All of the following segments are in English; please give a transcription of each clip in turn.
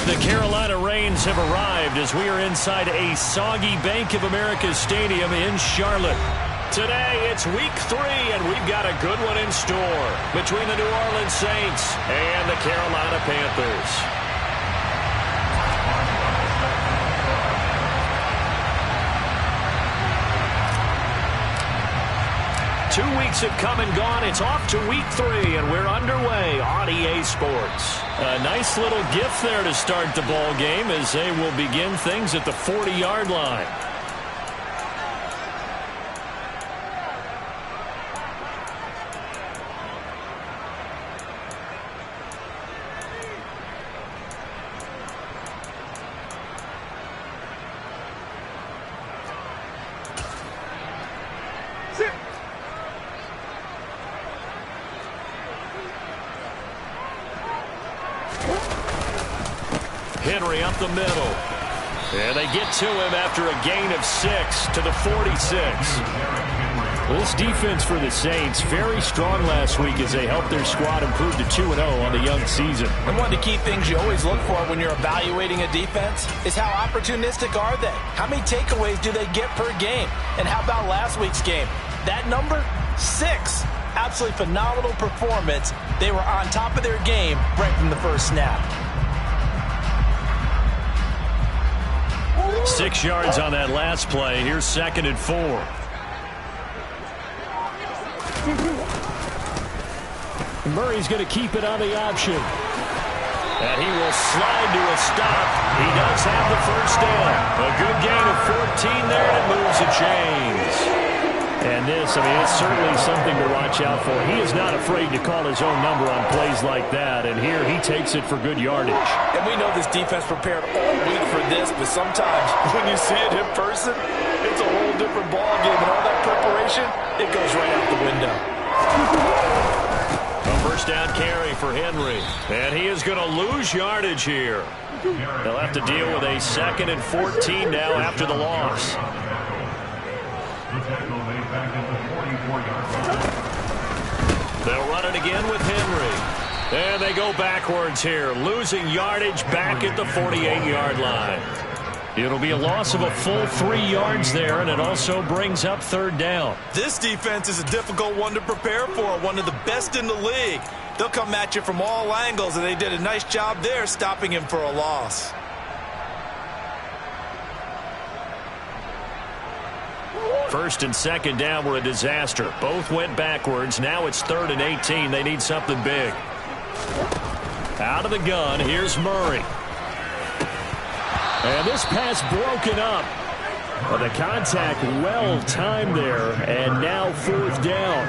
The Carolina Rains have arrived as we are inside a soggy Bank of America Stadium in Charlotte. Today, it's week 3, and we've got a good one in store between the New Orleans Saints and the Carolina Panthers. 2 weeks have come and gone. It's off to week 3, and we're underway on EA Sports. A nice little gift there to start the ball game as they will begin things at the 40-yard line. Henry up the middle. And they get to him after a gain of 6 to the 46. This defense for the Saints, very strong last week as they helped their squad improve to 2-0 on the young season. And one of the key things you always look for when you're evaluating a defense is how opportunistic are they? How many takeaways do they get per game? And how about last week's game? That number, 6. Absolutely phenomenal performance. They were on top of their game right from the first snap. 6 yards on that last play. Here's 2nd and 4. Murray's going to keep it on the option. And he will slide to a stop. He does have the first down. A good gain of 14 there, and it moves the chains. And this, it's certainly something to watch out for. He is not afraid to call his own number on plays like that, and here he takes it for good yardage. And we know this defense prepared all week for this, but sometimes when you see it in person, it's a whole different ballgame, and all that preparation, it goes right out the window. A first down carry for Henry, and he is going to lose yardage here. They'll have to deal with a 2nd and 14 now after the loss. They'll run it again with Henry. And they go backwards here, losing yardage back at the 48-yard line. It'll be a loss of a full 3 yards there, and it also brings up 3rd down. This defense is a difficult one to prepare for, one of the best in the league. They'll come at you from all angles, and they did a nice job there stopping him for a loss. First and 2nd down were a disaster. Both went backwards. Now it's 3rd and 18. They need something big. Out of the gun, here's Murray. And this pass broken up. Well, the contact well timed there, and now 4th down.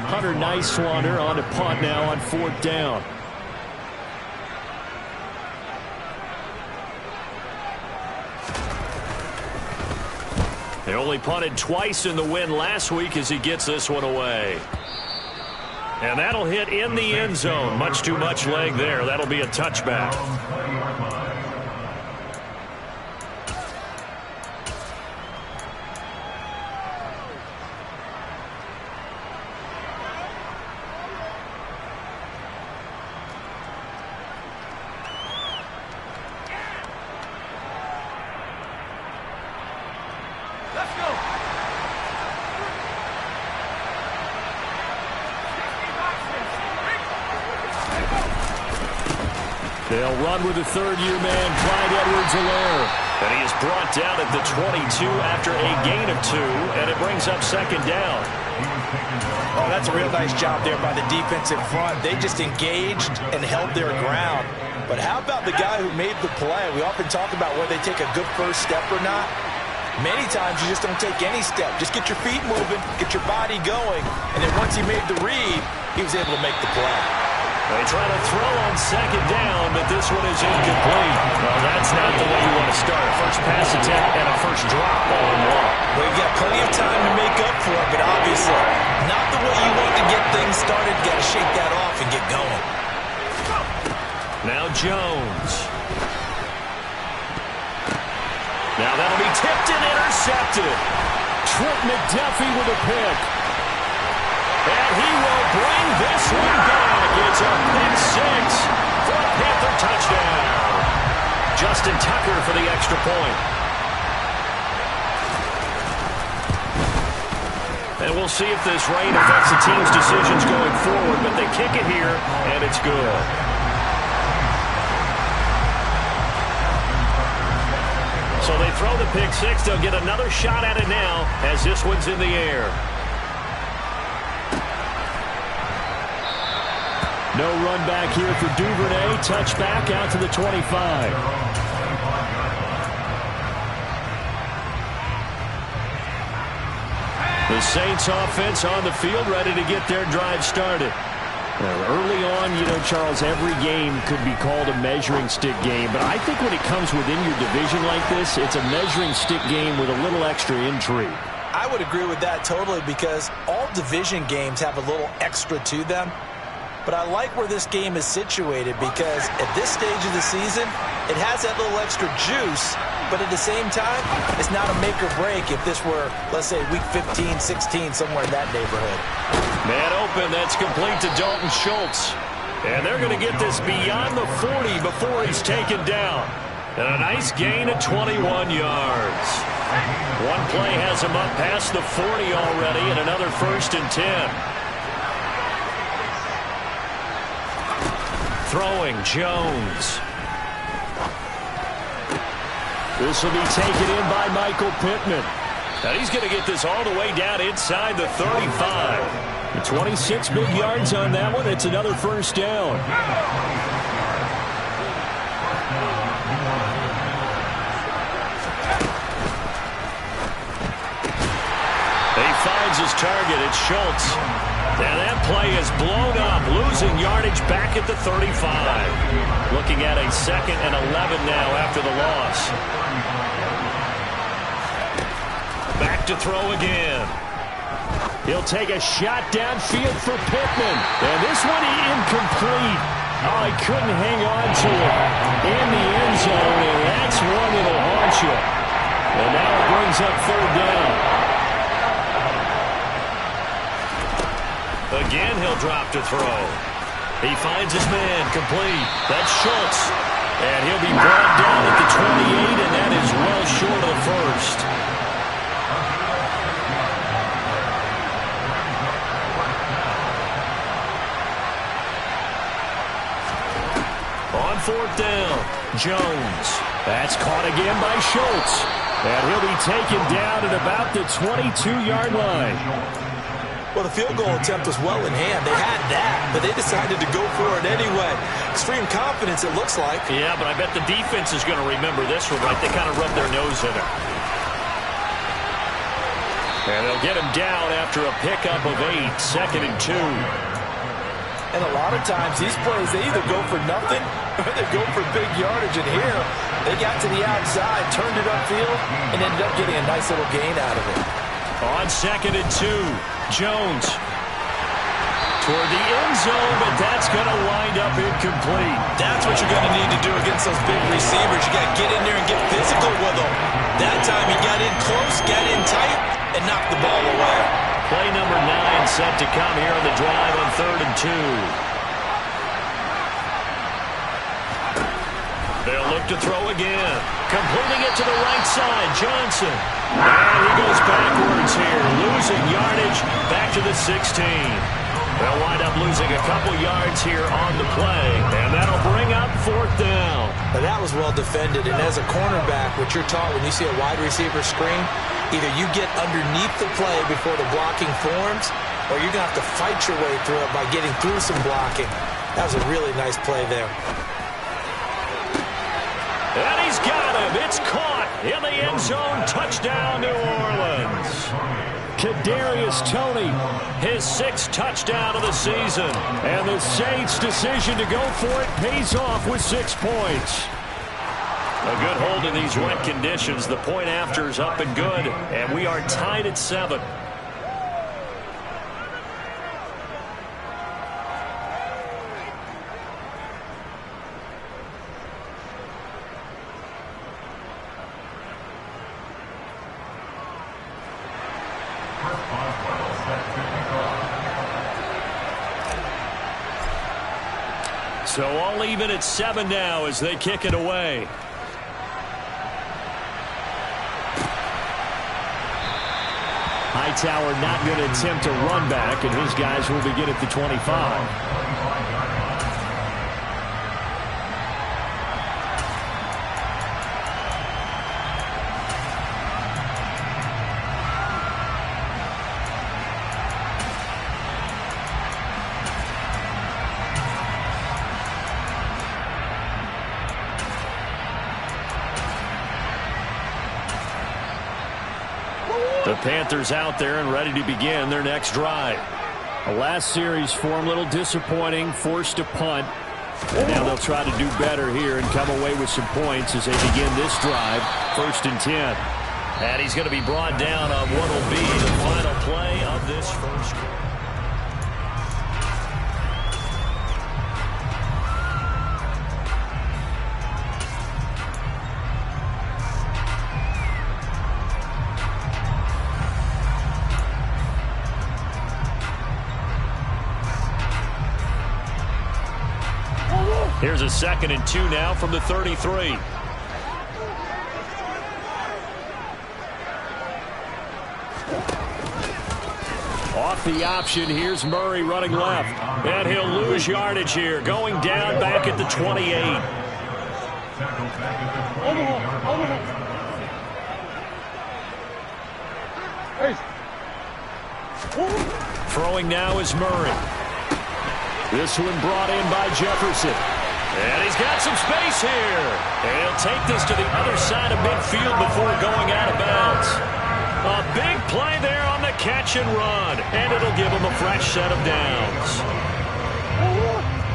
Hunter Nicewander on to punt now on 4th down. They only punted twice in the win last week as he gets this one away. And that'll hit in the end zone. Much too much leg there. That'll be a touchback. They'll run with the 3rd-year man, Clyde Edwards-Helaire. And he is brought down at the 22 after a gain of 2, and it brings up 2nd down. Oh, that's a real nice job there by the defensive front. They just engaged and held their ground. But how about the guy who made the play? We often talk about whether they take a good first step or not. Many times you just don't take any step. Just get your feet moving, get your body going, and then once he made the read, he was able to make the play. They try to throw on 2nd down, but this one is incomplete. Well, that's not the way you want to start. First pass attempt and a first drop all in one. Well, you've got plenty of time to make up for it, but obviously not the way you want to get things started. You've got to shake that off and get going. Now Jones. Now that'll be tipped and intercepted. Trent McDuffie with a pick. And he will bring this one back. It's a pick 6 for Panther touchdown. Justin Tucker for the extra point. And we'll see if this rain affects the team's decisions going forward, but they kick it here, and it's good. So they throw the pick six. They'll get another shot at it now as this one's in the air. No run back here for Duvernay. Touchback out to the 25. The Saints offense on the field, ready to get their drive started. Well, early on, Charles, every game could be called a measuring stick game. But I think when it comes within your division like this, it's a measuring stick game with a little extra intrigue. I would agree with that totally because all division games have a little extra to them. But I like where this game is situated because at this stage of the season, it has that little extra juice. But at the same time, it's not a make or break if this were, let's say, week 15, 16, somewhere in that neighborhood. Man open, that's complete to Dalton Schultz. And they're going to get this beyond the 40 before he's taken down. And a nice gain of 21 yards. One play has him up past the 40 already, and another 1st and 10. Throwing, Jones. This will be taken in by Michael Pittman. And he's going to get this all the way down inside the 35. 26 big yards on that one. It's another 1st down. He finds his target. It's Schultz. And that play is blown up, losing yardage back at the 35. Looking at a 2nd and 11 now after the loss. Back to throw again. He'll take a shot downfield for Pittman. And this one incomplete. Oh, he couldn't hang on to it in the end zone, and that's one that'll haunt you. And now it brings up 3rd down. Again, he'll drop to throw. He finds his man, complete. That's Schultz. And he'll be brought down at the 28, and that is well short of the 1st. On 4th down, Jones. That's caught again by Schultz. And he'll be taken down at about the 22-yard line. Well, the field goal attempt was well in hand. They had that, but they decided to go for it anyway. Extreme confidence, it looks like. Yeah, but I bet the defense is going to remember this one, right? They kind of rubbed their nose in it. And they'll get him down after a pickup of 8, 2nd and 2. And a lot of times, these plays, they either go for nothing or they go for big yardage. And here, they got to the outside, turned it upfield, and ended up getting a nice little gain out of it. On 2nd and 2, Jones toward the end zone, but that's going to wind up incomplete. That's what you're going to need to do against those big receivers. You got to get in there and get physical with them. That time he got in close, got in tight, and knocked the ball away. Play number 9 set to come here on the drive on 3rd and 2. They'll look to throw again. Completing it to the right side, Johnson. And he goes backwards here, losing yardage back to the 16. They'll wind up losing a couple yards here on the play, and that'll bring up 4th down. Now that was well defended, and as a cornerback, what you're taught when you see a wide receiver screen, either you get underneath the play before the blocking forms, or you're going to have to fight your way through it by getting through some blocking. That was a really nice play there. And he's got him. It's caught in the end zone. Touchdown, New Orleans. Kadarius Toney, his 6th touchdown of the season. And the Saints' decision to go for it pays off with 6 points. A good hold in these wet conditions. The point after is up and good, and we are tied at 7. So all even at 7 now as they kick it away. Hightower not going to attempt a run back, and his guys will begin at the 25. The Panthers out there and ready to begin their next drive. The last series for them, a little disappointing, forced a punt. And now they'll try to do better here and come away with some points as they begin this drive, 1st and 10. And he's going to be brought down on what will be the final play of this first quarter. Here's a 2nd and 2 now from the 33. Off the option, here's Murray running left. And he'll lose yardage here, going down back at the 28. Throwing now is Murray. This one brought in by Jefferson. And he's got some space here. And he'll take this to the other side of midfield before going out of bounds. A big play there on the catch and run. And it'll give him a fresh set of downs.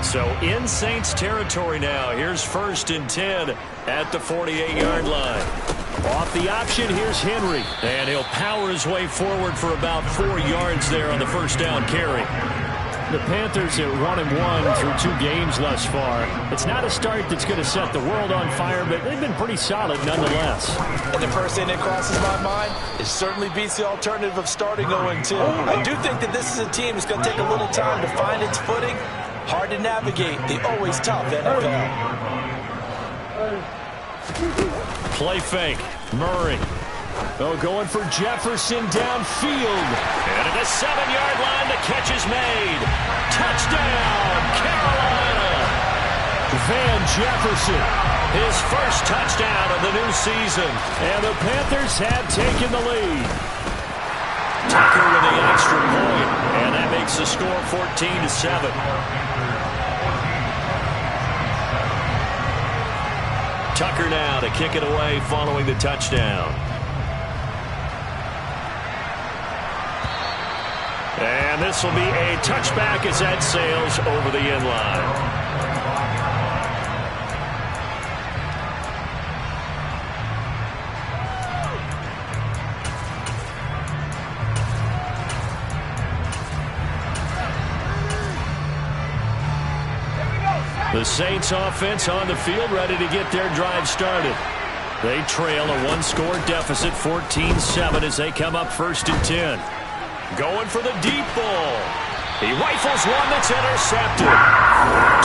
So in Saints territory now. Here's 1st and 10 at the 48-yard line. Off the option, here's Henry. And he'll power his way forward for about 4 yards there on the first down carry. The Panthers are 1-1 through 2 games thus far. It's not a start that's going to set the world on fire, but they've been pretty solid nonetheless. And the first thing that crosses my mind, it certainly beats the alternative of starting 0-2. I do think that this is a team that's going to take a little time to find its footing. Hard to navigate the always tough NFL. Play fake. Murray. Oh, going for Jefferson downfield. And at the 7-yard line, the catch is made. Touchdown, Carolina. Van Jefferson. His first touchdown of the new season. And the Panthers have taken the lead. Tucker with the extra point. And that makes the score 14-7. Tucker now to kick it away following the touchdown. And this will be a touchback as that sails over the end line. The Saints offense on the field ready to get their drive started. They trail a 1-score deficit, 14-7 as they come up 1st and 10. Going for the deep ball. He rifles one that's intercepted.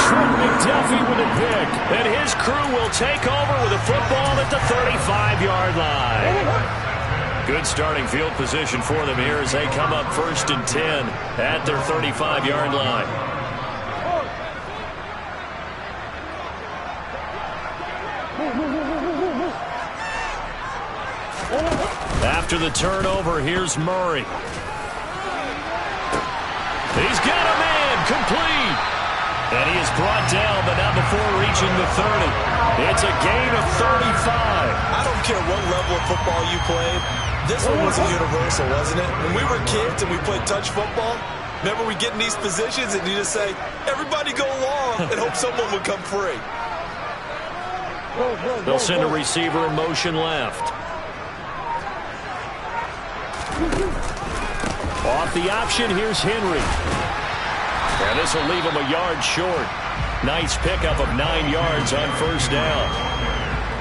Trent McDuffie with a pick. And his crew will take over with a football at the 35-yard line. Good starting field position for them here as they come up 1st and 10 at their 35-yard line. After the turnover, here's Murray. He's got a man complete. And he is brought down, but not before reaching the 30. It's a gain of 35. I don't care what level of football you played. This one was a universal, wasn't it? When we were kids and we played touch football, remember we get in these positions and you just say, everybody go along and hope someone would come free. They'll send a receiver in motion left. Off the option, here's Henry. And this will leave him a yard short. Nice pickup of 9 yards on first down.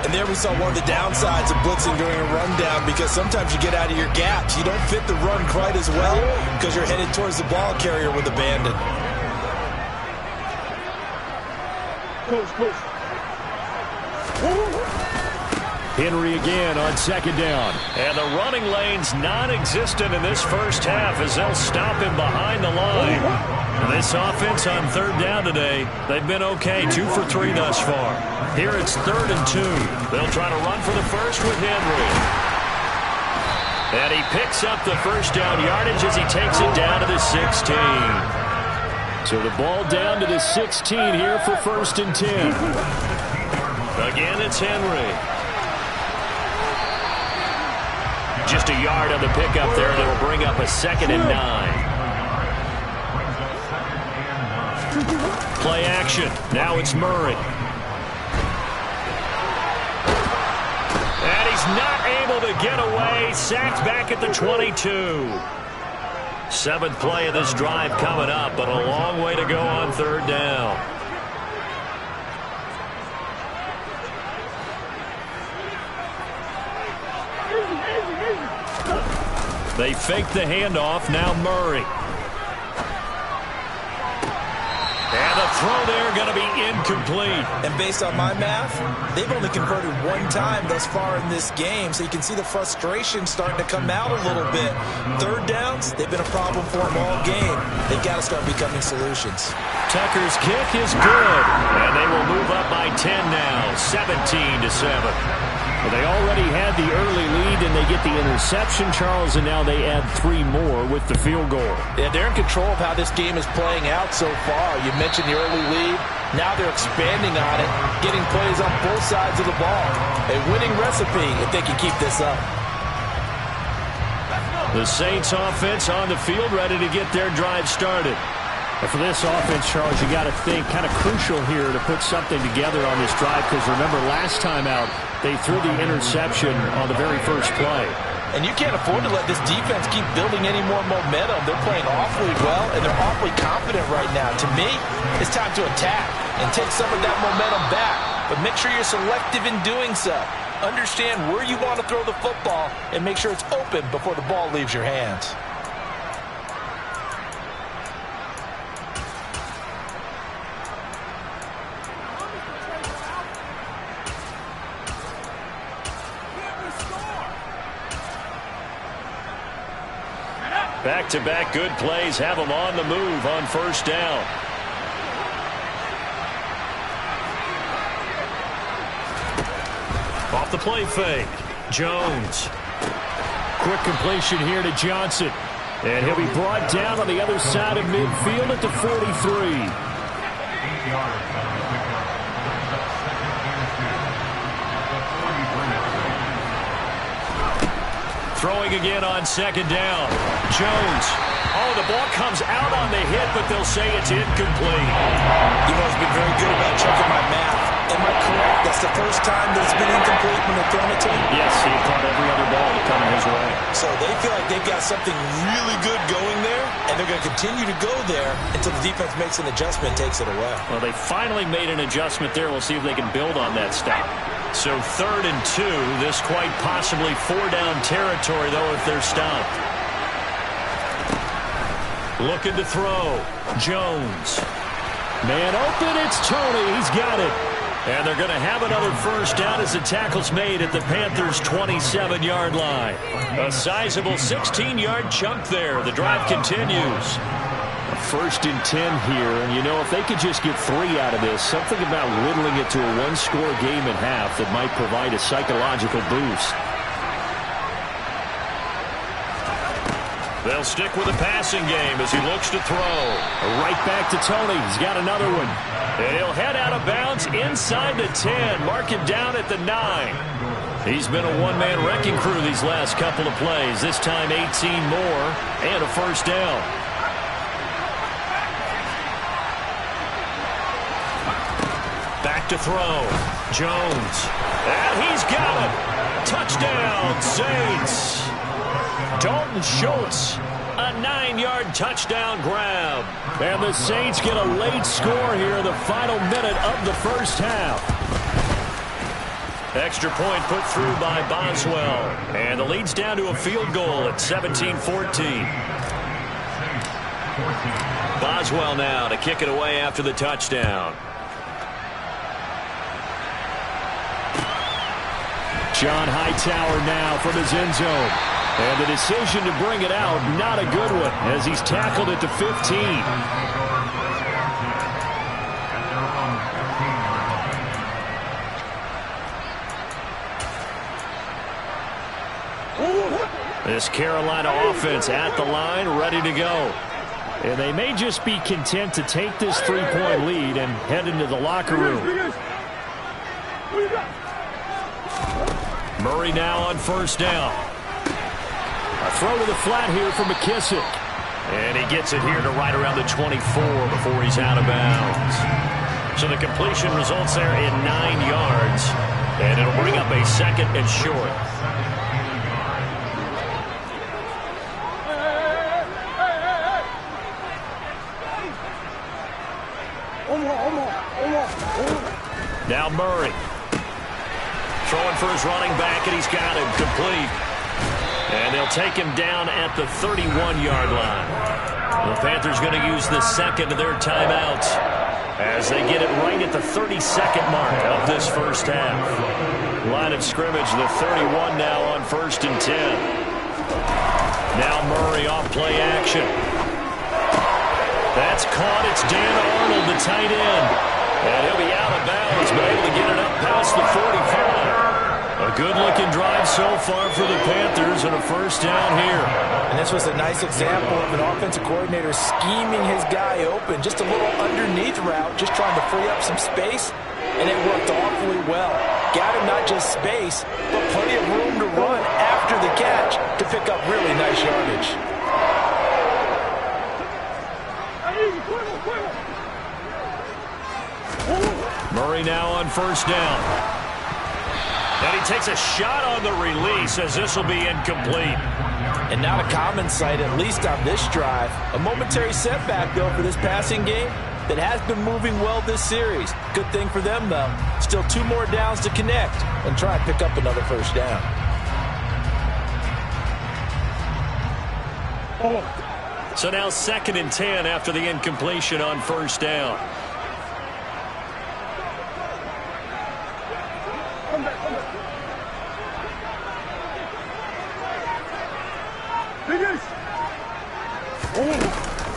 And there we saw one of the downsides of blitzing during a rundown, because sometimes you get out of your gaps. You don't fit the run quite as well because you're headed towards the ball carrier with abandon. Henry again on second down. And the running lane's non-existent in this first half as they'll stop him behind the line. And this offense on third down today, they've been okay, 2 for 3 thus far. Here it's 3rd and 2. They'll try to run for the first with Henry. And he picks up the first down yardage as he takes it down to the 16. So the ball down to the 16 here for 1st and 10. Again, it's Henry. Just a yard on the pickup there, and it'll bring up a 2nd and 9. Play action. Now it's Murray. And he's not able to get away. Sacked back at the 22. 7th play of this drive coming up, but a long way to go on 3rd down. They fake the handoff. Now Murray. And the throw there going to be incomplete. And based on my math, they've only converted 1 time thus far in this game, so you can see the frustration starting to come out a little bit. 3rd downs, they've been a problem for them all game. They've got to start becoming solutions. Tucker's kick is good. And they will move up by 10 now, 17-7. Well, they already had the early lead, and they get the interception, Charles, and now they add 3 more with the field goal. Yeah, they're in control of how this game is playing out so far. You mentioned the early lead. Now they're expanding on it, getting plays on both sides of the ball. A winning recipe if they can keep this up. The Saints offense on the field, ready to get their drive started. And for this offense, Charles, you got to think kind of crucial here to put something together on this drive, because remember last time out, they threw the interception on the very first play. And you can't afford to let this defense keep building any more momentum. They're playing awfully well, and they're awfully confident right now. To me, it's time to attack and take some of that momentum back. But make sure you're selective in doing so. Understand where you want to throw the football and make sure it's open before the ball leaves your hands. Back-to-back good plays have them on the move on 1st down. Off the play fake. Jones. Quick completion here to Johnson. And he'll be brought down on the other side of midfield at the 43. Throwing again on 2nd down. Jones. Oh, the ball comes out on the hit, but they'll say it's incomplete. You must be very good about checking my math. Am I correct? That's the first time that it's been incomplete when they've thrown it to him? Yes, he caught every other ball coming his way. So they feel like they've got something really good going there, and they're going to continue to go there until the defense makes an adjustment and takes it away. Well, they finally made an adjustment there. We'll see if they can build on that stop. So 3rd and 2. This quite possibly 4-down territory, though, if they're stopped. Looking to throw. Jones. Man open, it's Tony. He's got it. And they're going to have another 1st down as the tackle's made at the Panthers' 27-yard line. A sizable 16-yard chunk there. The drive continues. 1st and 10 here, and you know, if they could just get 3 out of this, something about whittling it to a 1-score game at half that might provide a psychological boost. They'll stick with the passing game as he looks to throw. Right back to Tony. He's got another one. And he'll head out of bounds inside the 10. Mark him down at the 9. He's been a one-man wrecking crew these last couple of plays. This time 18 more and a 1st down. Back to throw. Jones. And he's got it. Touchdown, Saints. Dalton Schultz, a 9-yard touchdown grab. And the Saints get a late score here in the final minute of the first half. Extra point put through by Boswell. And the lead's down to a field goal at 17-14. Boswell now to kick it away after the touchdown. John Hightower now from his end zone. And the decision to bring it out, not a good one, as he's tackled at the 15. This Carolina offense at the line, ready to go. And they may just be content to take this 3-point lead and head into the locker room. Murray now on first down. A throw to the flat here for McKissick. And he gets it here to right around the 24 before he's out of bounds. So the completion results there in 9 yards. And it'll bring up a 2nd and short. Now Murray. Throwing for his running back, and he's got him complete. And they'll take him down at the 31-yard line. The Panthers going to use the 2nd of their timeouts as they get it right at the 32nd mark of this first half. Line of scrimmage, the 31 now on 1st and 10. Now Murray off play action. That's caught. It's Dan Arnold, the tight end. And he'll be out of bounds, but able to get it up past the 45. A good-looking drive so far for the Panthers and a first down here. And this was a nice example of an offensive coordinator scheming his guy open. Just a little underneath route, just trying to free up some space, and it worked awfully well. Got him not just space, but plenty of room to run after the catch to pick up really nice yardage. Murray now on first down. And he takes a shot on the release as this will be incomplete. And not a common sight, at least on this drive. A momentary setback, though, for this passing game that has been moving well this series. Good thing for them, though. Still 2 more downs to connect and try and pick up another first down. So now 2nd and 10 after the incompletion on first down.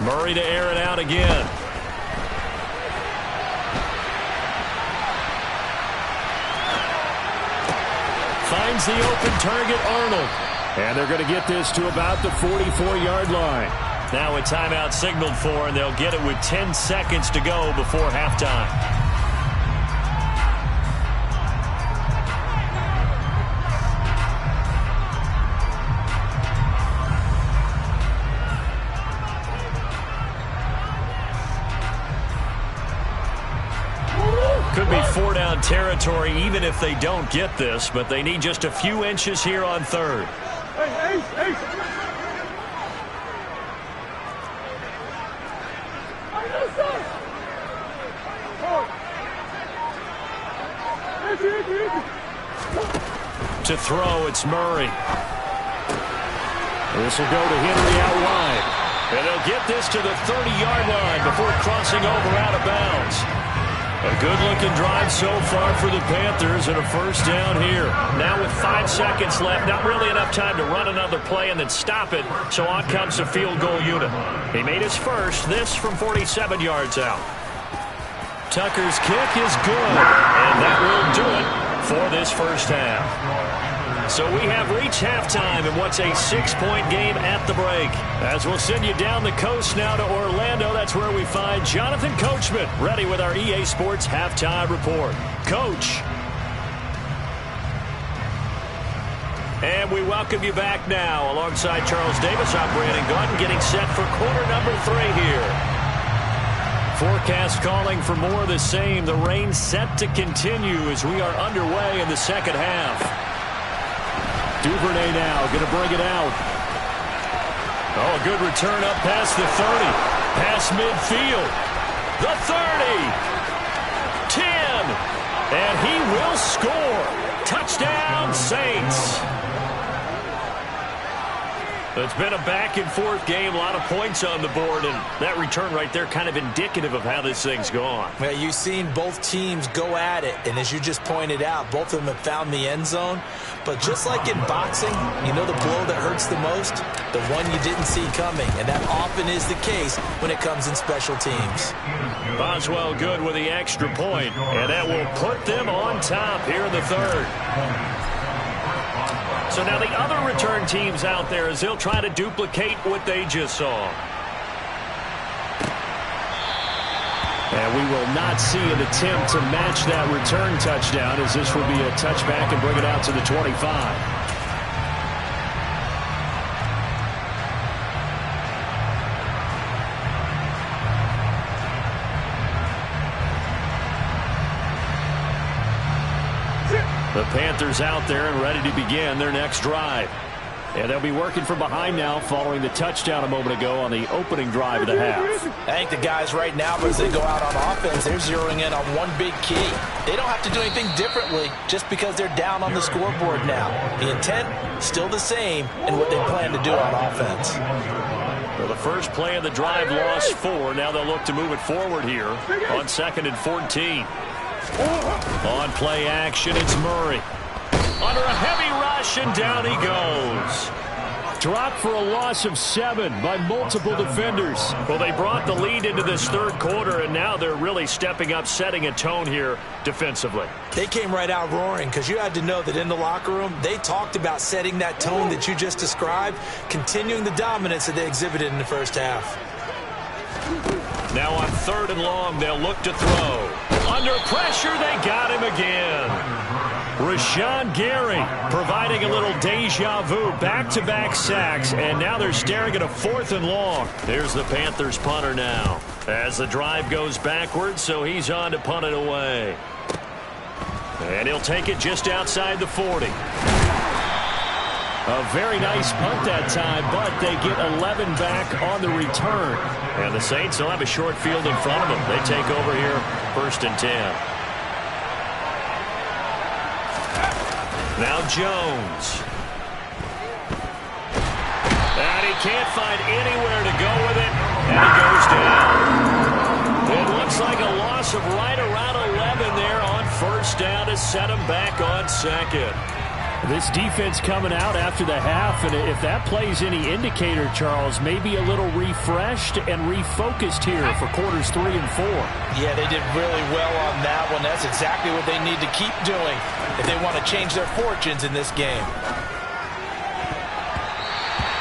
Murray to air it out again. Finds the open target, Arnold. And they're going to get this to about the 44-yard line. Now a timeout signaled for, and they'll get it with 10 seconds to go before halftime. Could be 4-down territory even if they don't get this, but they need just a few inches here on 3rd. To throw, it's Murray. This will go to Henry out wide. And they'll get this to the 30-yard line before crossing over out of bounds. A good-looking drive so far for the Panthers and a first down here. Now with 5 seconds left, not really enough time to run another play and then stop it, so on comes the field goal unit. He made his first, this from 47 yards out. Tucker's kick is good, and that will do it for this first half. So we have reached halftime in what's a 6-point game at the break. As we'll send you down the coast now to Orlando, that's where we find Jonathan Coachman, ready with our EA Sports Halftime Report. Coach. And we welcome you back now. Alongside Charles Davis, I'm Brandon Gaudin, getting set for quarter number 3 here. Forecast calling for more of the same. The rain set to continue as we are underway in the second half. Duvernay now going to bring it out. Oh, a good return up past the 30. Past midfield. The 30. 10. And he will score. Touchdown, Saints. It's been a back-and-forth game, a lot of points on the board, and that return right there kind of indicative of how this thing's gone. Well, you've seen both teams go at it, and as you just pointed out, both of them have found the end zone. But just like in boxing, you know the blow that hurts the most? The one you didn't see coming, and that often is the case when it comes in special teams. Boswell good with the extra point, and that will put them on top here in the third. So now the other return teams out there as they'll try to duplicate what they just saw. And we will not see an attempt to match that return touchdown, as this will be a touchback and bring it out to the 25. The Panthers out there and ready to begin their next drive. And they'll be working from behind now following the touchdown a moment ago on the opening drive of the half. I think the guys right now, as they go out on offense, they're zeroing in on one big key. They don't have to do anything differently just because they're down on the scoreboard now. The intent, still the same in what they plan to do on offense. Well, the first play of the drive lost 4. Now they'll look to move it forward here on 2nd and 14. On play action, it's Murray. Under a heavy rush, and down he goes. Dropped for a loss of 7 by multiple defenders. Well, they brought the lead into this third quarter, and now they're really stepping up, setting a tone here defensively. They came right out roaring because you had to know that in the locker room, they talked about setting that tone that you just described, continuing the dominance that they exhibited in the first half. Now on 3rd and long, they'll look to throw. Under pressure, they got him again. Rashawn Gary providing a little deja vu, back-to-back sacks, and now they're staring at a 4th and long. There's the Panthers punter now as the drive goes backwards, so he's on to punt it away. And he'll take it just outside the 40. A very nice punt that time, but they get 11 back on the return. And the Saints will have a short field in front of them. They take over here 1st and 10. Now Jones. And he can't find anywhere to go with it, and he goes down. It looks like a loss of right around 11 there on 1st down to set him back on 2nd. This defense coming out after the half, and if that plays any indicator, Charles, maybe a little refreshed and refocused here for quarters 3 and 4. Yeah, they did really well on that one. That's exactly what they need to keep doing if they want to change their fortunes in this game.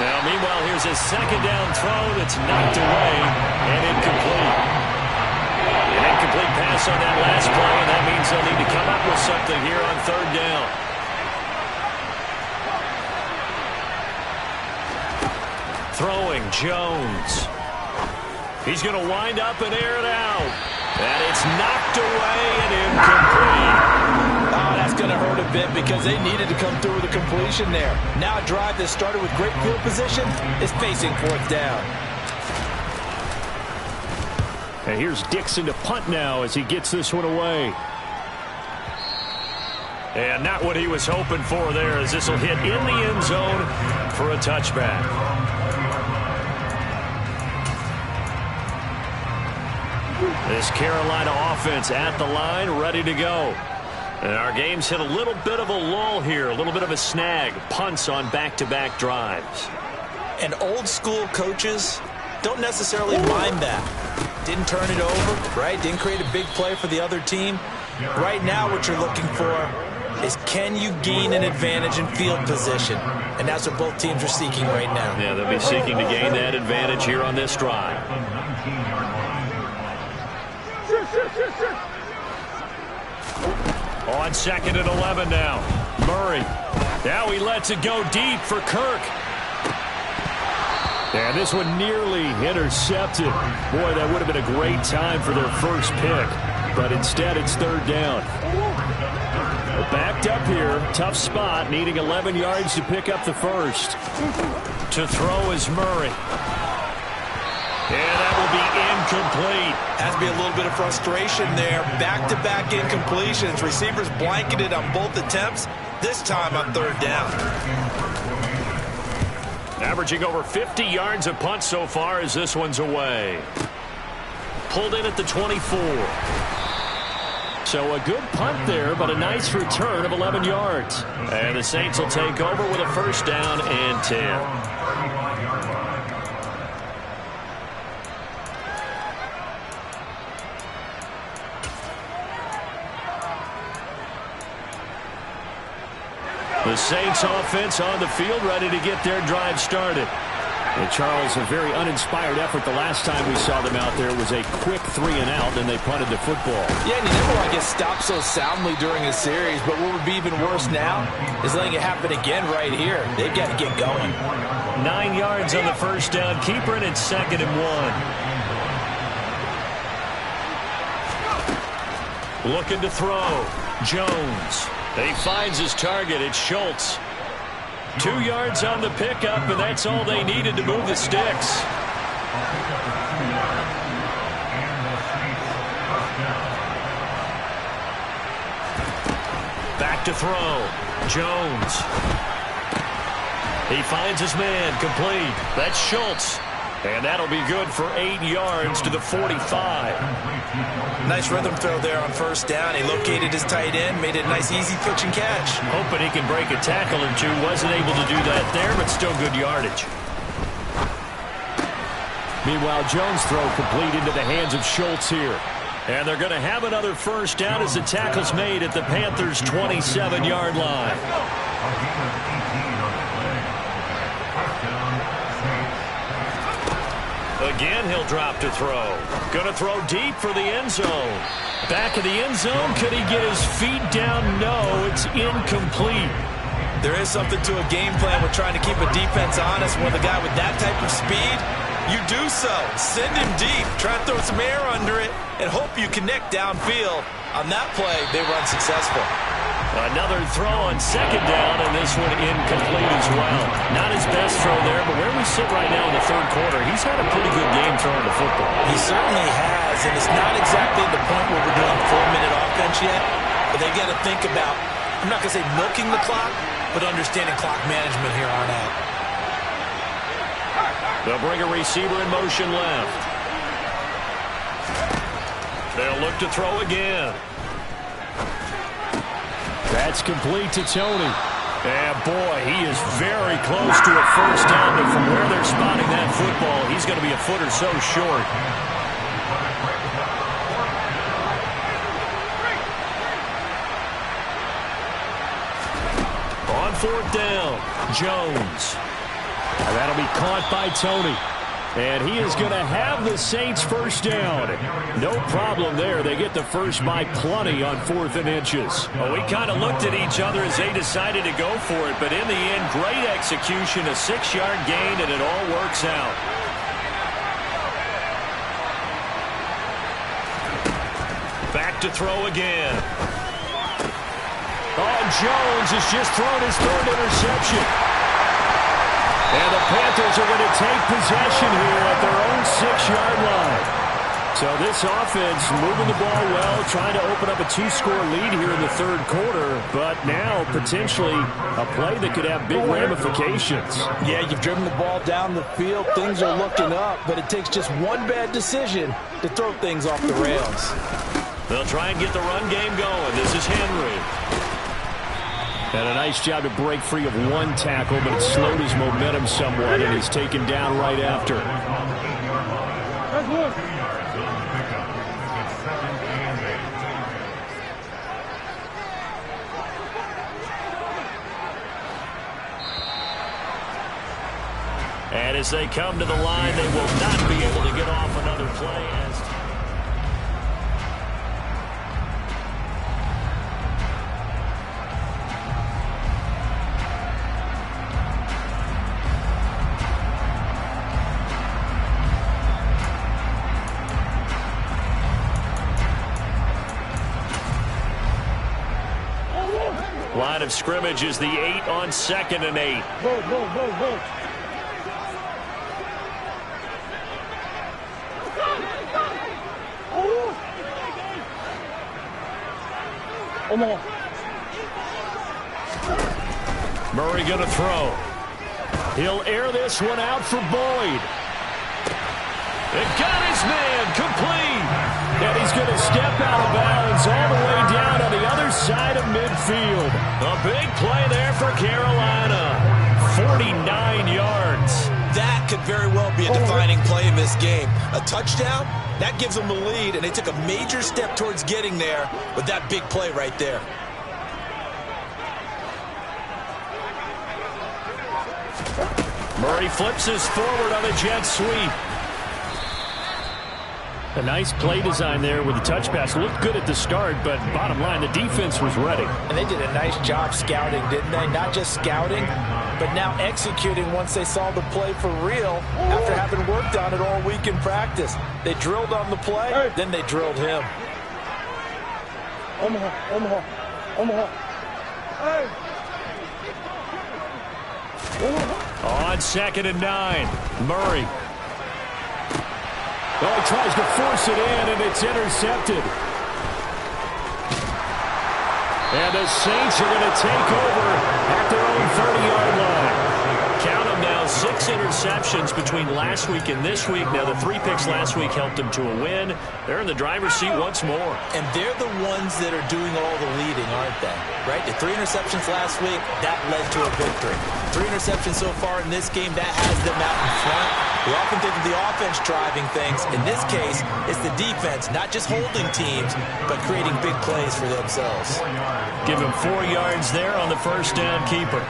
Now, meanwhile, here's a 2nd down throw that's knocked away and incomplete. An incomplete pass on that last play, and that means they'll need to come up with something here on 3rd down. Throwing Jones. He's going to wind up and air it out. And it's knocked away and incomplete. Oh, that's going to hurt a bit because they needed to come through with a completion there. Now a drive that started with great field position is facing 4th down. And here's Dixon to punt now as he gets this one away. And not what he was hoping for there, as this will hit in the end zone for a touchback. This Carolina offense at the line, ready to go. And our game's hit a little bit of a lull here, a little bit of a snag. Punts on back-to-back drives. And old school coaches don't necessarily mind that. Didn't turn it over, right? Didn't create a big play for the other team. Right now what you're looking for is, can you gain an advantage in field position? And that's what both teams are seeking right now. Yeah, they'll be seeking to gain that advantage here on this drive. On 2nd and 11 now. Murray. Now he lets it go deep for Kirk. And this one nearly intercepted. Boy, that would have been a great time for their first pick. But instead, it's 3rd down. Backed up here. Tough spot. Needing 11 yards to pick up the first. To throw is Murray. And that will be incomplete. Has to be a little bit of frustration there. Back-to-back incompletions. Receivers blanketed on both attempts. This time on 3rd down. Average averaging over 50 yards a punt so far as this one's away. Pulled in at the 24. So a good punt there, but a nice return of 11 yards. And the Saints will take over with a first down and 10. The Saints offense on the field, ready to get their drive started. And Charles, a very uninspired effort the last time we saw them out there was a quick 3-and-out, and they punted the football. Yeah, and you never want to get stopped so soundly during a series, but what would be even worse now is letting it happen again right here. They've got to get going. 9 yards on the first down. Keeper in at 2nd and 1. Looking to throw. Jones. He finds his target. It's Schultz. 2 yards on the pickup, and that's all they needed to move the sticks. Back to throw. Jones. He finds his man. Complete. That's Schultz. And that'll be good for 8 yards to the 45. Nice rhythm throw there on first down. He located his tight end, made it a nice easy pitch and catch. Hoping he can break a tackle or two. Wasn't able to do that there, but still good yardage. Meanwhile, Jones' throw complete into the hands of Schultz here. And they're going to have another first down as the tackle's made at the Panthers' 27-yard line. Again, he'll drop to throw. Going to throw deep for the end zone. Back of the end zone. Could he get his feet down? No, it's incomplete. There is something to a game plan with trying to keep a defense honest. With a guy with that type of speed, you do so. Send him deep. Try to throw some air under it and hope you connect downfield. On that play, they run successful. Another throw on second down, and this one incomplete as well. Not his best throw there, but where we sit right now in the third quarter, he's had a pretty good game throwing the football. He certainly has, and it's not exactly the point where we're doing 4-minute offense yet, but they've got to think about, I'm not going to say milking the clock, but understanding clock management here on out. They'll bring a receiver in motion left. They'll look to throw again. That's complete to Tony. And boy, he is very close to a first down, but from where they're spotting that football, he's going to be a foot or so short. On fourth down, Jones. And that'll be caught by Tony. And he is going to have the Saints first down. No problem there. They get the first by plenty on 4th and inches. Well, we kind of looked at each other as they decided to go for it. But in the end, great execution, a 6-yard gain, and it all works out. Back to throw again. Oh, Jones has just thrown his 3rd interception. And the Panthers are going to take possession here at their own 6-yard line. So this offense moving the ball well, trying to open up a 2-score lead here in the third quarter, but now potentially a play that could have big ramifications. Yeah, you've driven the ball down the field. Things are looking up, but it takes just one bad decision to throw things off the rails. They'll try and get the run game going. This is Henry. And a nice job to break free of one tackle, but it slowed his momentum somewhat, and he's taken down right after. And as they come to the line, they will not be able to get off another play. Line of scrimmage is the 8 on 2nd and 8. Go. Murray going to throw. He'll air this one out for Boyd. It got his man complete. And he's going to step out of bounds all the way down on the other side of midfield. A big play there for Carolina. 49 yards. That could very well be a defining play in this game. A touchdown, that gives them the lead, and they took a major step towards getting there with that big play right there. Murray flips his forward on a jet sweep. A nice play design there with the touch pass. Looked good at the start, but bottom line, the defense was ready. And they did a nice job scouting, didn't they? Not just scouting, but now executing once they saw the play for real after having worked on it all week in practice. They drilled on the play, then they drilled him. On 2nd and 9, Murray. Oh, he tries to force it in, and it's intercepted. And the Saints are going to take over at their own 30-yard line. Count them now, 6 interceptions between last week and this week. Now, the 3 picks last week helped them to a win. They're in the driver's seat once more. And they're the ones that are doing all the leading, aren't they? Right? The 3 interceptions last week, that led to a victory. 3 interceptions so far in this game, that has them out in front. We often think of the offense driving things. In this case, it's the defense, not just holding teams, but creating big plays for themselves. Give him 4 yards there on the first down keeper.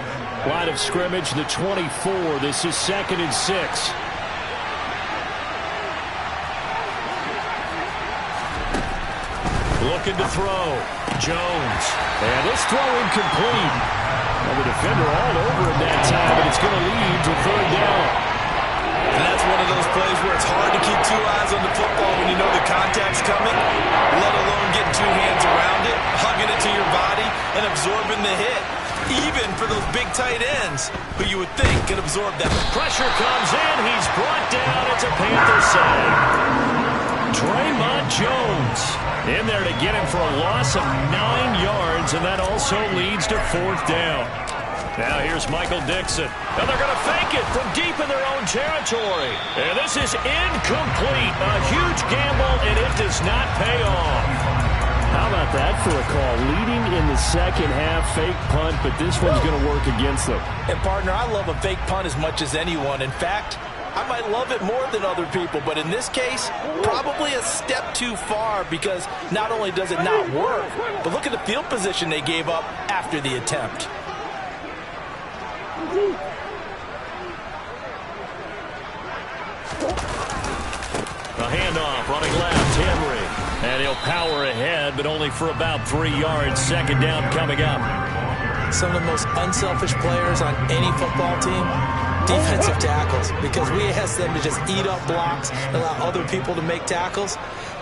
Line of scrimmage, the 24. This is 2nd and 6. Looking to throw. Jones. And this throw incomplete. Well, the defender all over him that time, but it's going to lead to 3rd down. And that's one of those plays where it's hard to keep 2 eyes on the football when you know the contact's coming, let alone getting 2 hands around it, hugging it to your body, and absorbing the hit. Even for those big tight ends who you would think could absorb that. Pressure comes in. He's brought down. It's a Panther save. Draymond Jones in there to get him for a loss of 9 yards, and that also leads to 4th down. Now here's Michael Dixon. And they're going to fake it from deep in their own territory. And this is incomplete. A huge gamble, and it does not pay off. How about that for a call? Leading in the second half, fake punt, but this one's going to work against them. And, partner, I love a fake punt as much as anyone. In fact, I might love it more than other people, but in this case, probably a step too far because not only does it not work, but look at the field position they gave up after the attempt. A handoff, running left, Henry. And he'll power ahead, but only for about 3 yards. 2nd down coming up. Some of the most unselfish players on any football team, defensive tackles, because we ask them to just eat up blocks and allow other people to make tackles.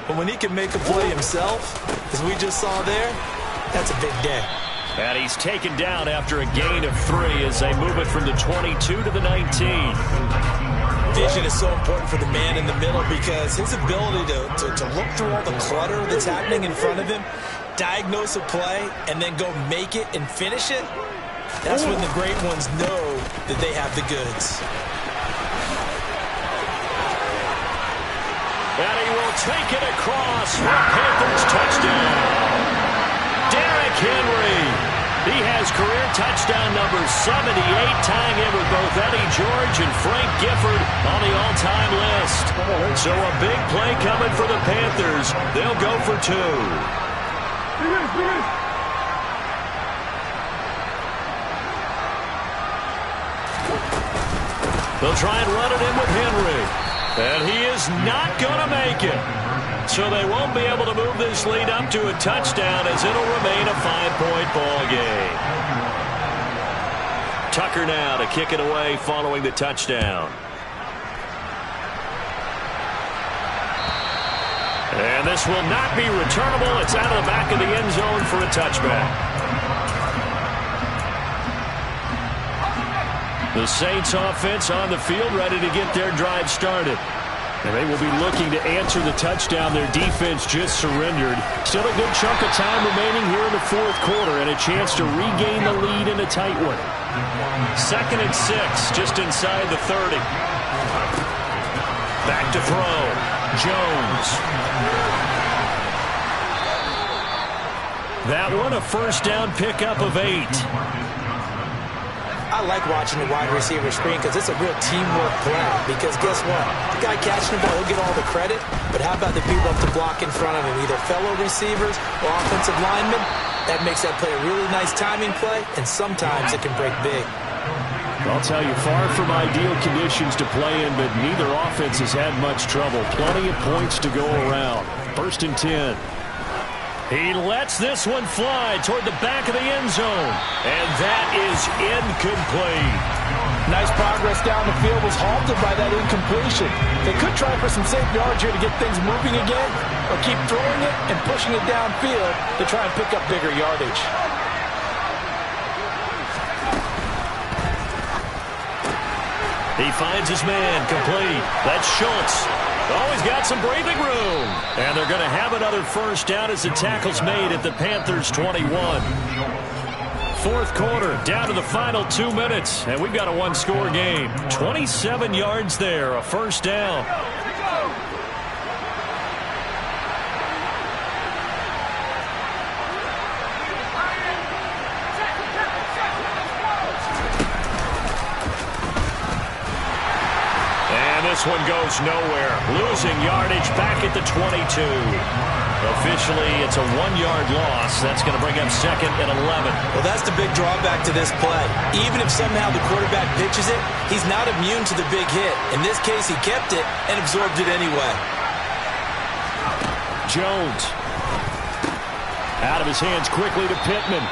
But when he can make a play himself, as we just saw there, that's a big day. And he's taken down after a gain of 3 as they move it from the 22 to the 19. Vision is so important for the man in the middle because his ability to look through all the clutter that's happening in front of him, diagnose a play, and then go make it and finish it, that's when the great ones know that they have the goods. And he will take it across for a Panthers touchdown. Derrick Henry. He has career touchdown number 78, tying in with both Eddie George and Frank Gifford on the all-time list. So a big play coming for the Panthers. They'll go for 2. They'll try and run it in with Henry. And he is not going to make it. So they won't be able to move this lead up to a touchdown as it'll remain a 5-point ball game. Tucker now to kick it away following the touchdown. And this will not be returnable. It's out of the back of the end zone for a touchback. The Saints offense on the field ready to get their drive started. And they will be looking to answer the touchdown their defense just surrendered. Still a good chunk of time remaining here in the 4th quarter and a chance to regain the lead in a tight one. 2nd and 6, just inside the 30. Back to throw. Jones. That one a first down pickup of 8. I like watching the wide receiver screen because it's a real teamwork play. Because guess what? The guy catching the ball, he'll get all the credit. But how about the people up to block in front of him? Either fellow receivers or offensive linemen. That makes that play a really nice timing play. And sometimes it can break big. I'll tell you, far from ideal conditions to play in, but neither offense has had much trouble. Plenty of points to go around. 1st and 10. He lets this one fly toward the back of the end zone. And that is incomplete. Nice progress down the field, was halted by that incompletion. They could try for some safe yards here to get things moving again, or keep throwing it and pushing it downfield to try and pick up bigger yardage. He finds his man, complete. That's Schultz. Oh, he's got some breathing room. And they're going to have another first down as the tackle's made at the Panthers' 21. 4th quarter, down to the final 2 minutes, and we've got a one-score game. 27 yards there, a first down. This one goes nowhere. Losing yardage back at the 22. Officially, it's a 1-yard loss. That's going to bring up 2nd and 11. Well, that's the big drawback to this play. Even if somehow the quarterback pitches it, he's not immune to the big hit. In this case, he kept it and absorbed it anyway. Jones. Out of his hands quickly to Pittman.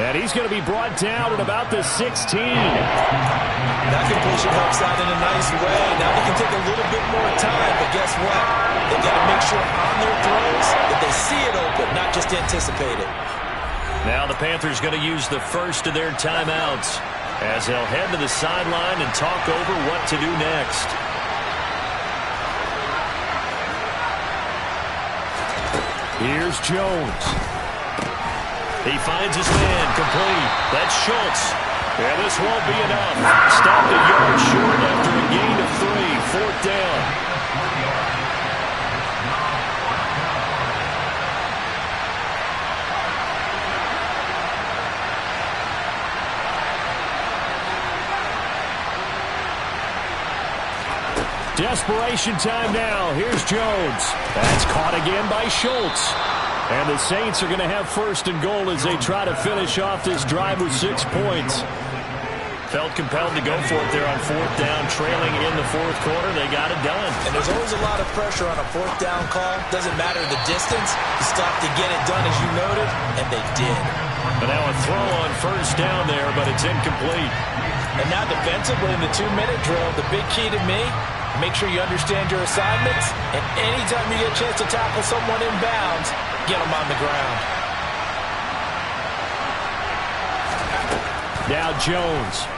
And he's going to be brought down at about the 16. That completion helps out in a nice way. Now they can take a little bit more time, but guess what? They got to make sure on their throws that they see it open, not just anticipate it. Now the Panthers going to use the first of their timeouts as they'll head to the sideline and talk over what to do next. Here's Jones. He finds his man, complete. That's Schultz. Yeah, this won't be enough. Stopped a yard short after a gain of 3. 4th down. Desperation time now. Here's Jones. That's caught again by Schultz. And the Saints are going to have 1st and goal as they try to finish off this drive with 6 points. Felt compelled to go for it there on 4th down, trailing in the 4th quarter. They got it done. And there's always a lot of pressure on a 4th down call. Doesn't matter the distance. You stop to get it done, as you noted, and they did. But now a throw on 1st down there, but it's incomplete. And now defensively in the 2-minute drill, the big key to me, make sure you understand your assignments, and anytime you get a chance to tackle someone in bounds, get them on the ground. Now Jones.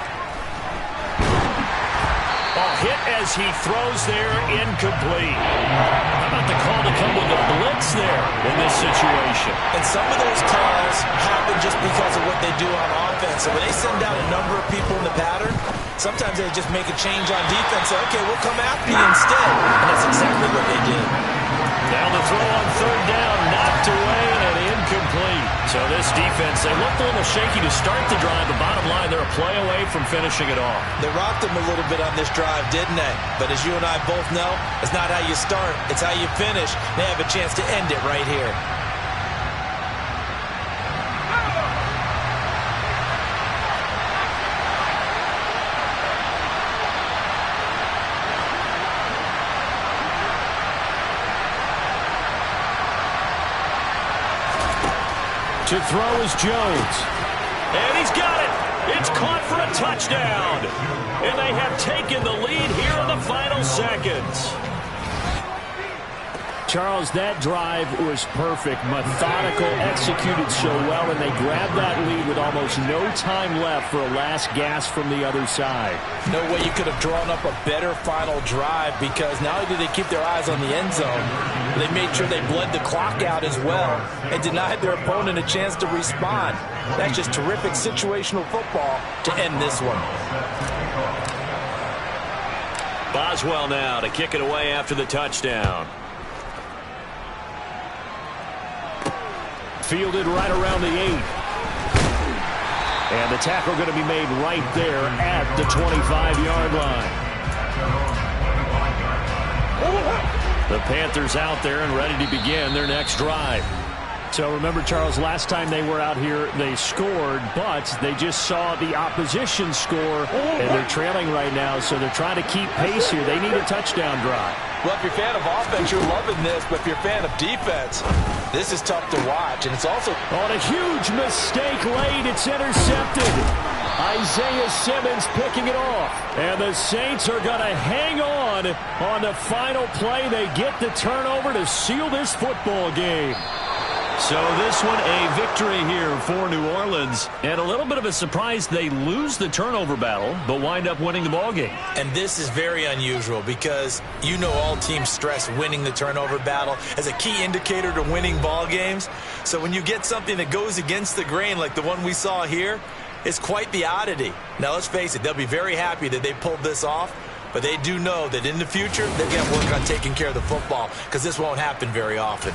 Hit as he throws there, incomplete. How about the call to come with a blitz there in this situation? And some of those calls happen just because of what they do on offense. So when they send out a number of people in the pattern, sometimes they just make a change on defense. Say, okay, we'll come after you instead. And that's exactly what they did. Now the throw on 3rd down, knocked away and incomplete. So this defense, they looked a little shaky to start the drive, but bottom line, they're a play away from finishing it off. They rocked them a little bit on this drive, didn't they? But as you and I both know, it's not how you start, it's how you finish. They have a chance to end it right here. To throw is Jones. And he's got it. It's caught for a touchdown. And they have taken the lead here in the final seconds. Charles, that drive was perfect, methodical, executed so well, and they grabbed that lead with almost no time left for a last gasp from the other side. No way you could have drawn up a better final drive, because not only did they keep their eyes on the end zone, they made sure they bled the clock out as well and denied their opponent a chance to respond. That's just terrific situational football to end this one. Boswell now to kick it away after the touchdown. Fielded right around the 8. And the tackle going to be made right there at the 25-yard line. The Panthers out there and ready to begin their next drive. So remember, Charles, last time they were out here, they scored, but they just saw the opposition score, and they're trailing right now, so they're trying to keep pace here. They need a touchdown drive. Well, if you're a fan of offense, you're loving this, but if you're a fan of defense, this is tough to watch, and it's also... On a huge mistake late, it's intercepted. Isaiah Simmons picking it off. And the Saints are going to hang on the final play. They get the turnover to seal this football game. So this one a victory here for New Orleans. And a little bit of a surprise, they lose the turnover battle, but wind up winning the ball game. And this is very unusual because you know all teams stress winning the turnover battle as a key indicator to winning ball games. So when you get something that goes against the grain like the one we saw here, it's quite the oddity. Now let's face it, they'll be very happy that they pulled this off, but they do know that in the future they're going to work on taking care of the football because this won't happen very often.